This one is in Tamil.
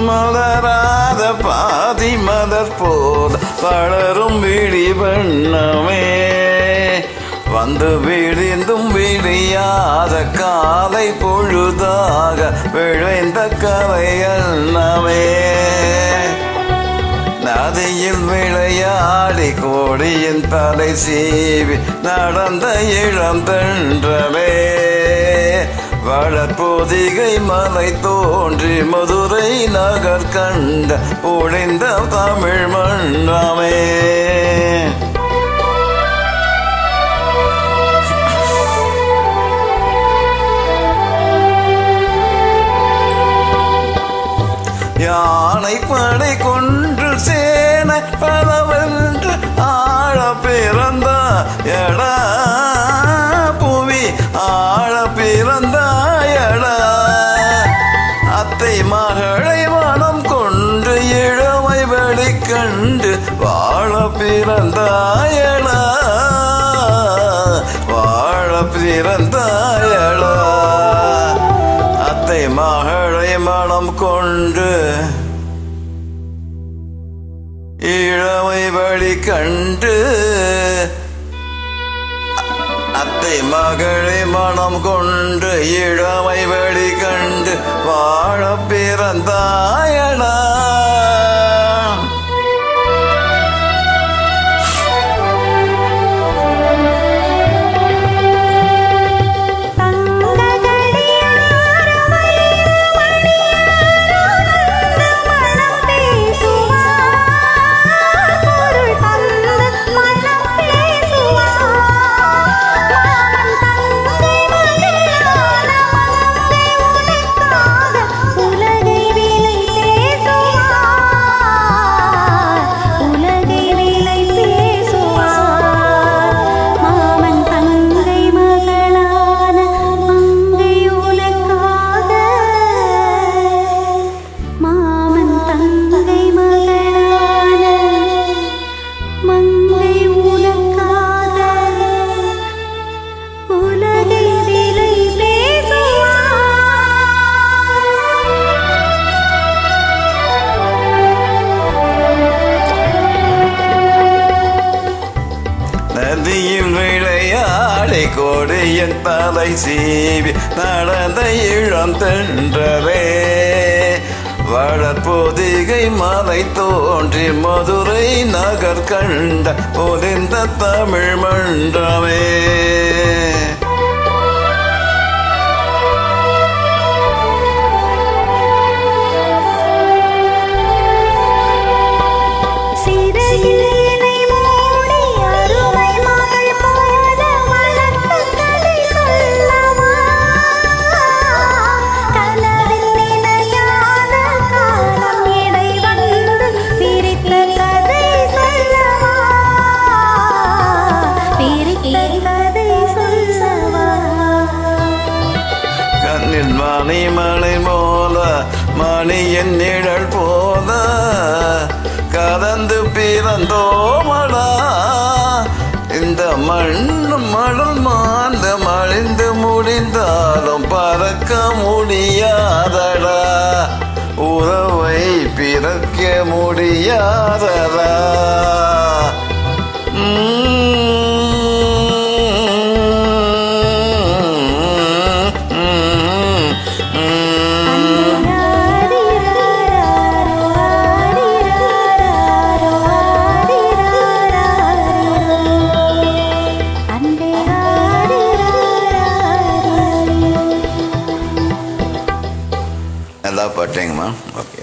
மலராத பாதி மலர் போல் வளரும் விழி வண்ணமே வந்து விழிந்தும் விழியாத காலை பொழுதாக விழைந்த கலையன்னமே நதியில் விளையாடி கோடியின் தலை சீவி நடந்த இளம் தென்றலே வளர்பொதிகை மலை தோன்றி மதுரை நகர் கண்ட பொழிந்த தமிழ் மன்றமே யானை படை கொன்று சேனை பலவென்று ஆழ பிறந்த எடா புவி ஆழ பிறந்தாயடா அத்தை மகளை மனம் கொண்டு இளமை வழி கண்டு வாழ பிறந்தாயடா வாழ பிறந்தாயடா அத்தை மகளை மனம் கொண்டு இளமை வழி கண்டு அத்தை மகளை மனம் கொண்டு இளமை வழி கண்டு வாழ பிறந்தாயடா நதியில் விளையாடி கோடியின் தலை சீவி நடந்த இளம் தென்றலே வளர்பொதிகை மலை தோன்றி மதுரை நகர் கண்ட பொலிந்த தமிழ் மன்றமே மணிமலை போல மணியின் நிழல் போல கலந்து பிறந்தோமடா இந்த மண்ணும் மணல் மாந்த மழிந்து முடிந்தாலும் பறக்க முடியாதடா உறவை பிறக்க முடியாதடா நல்லா பாட்டேங்கம்மா. ஓகே.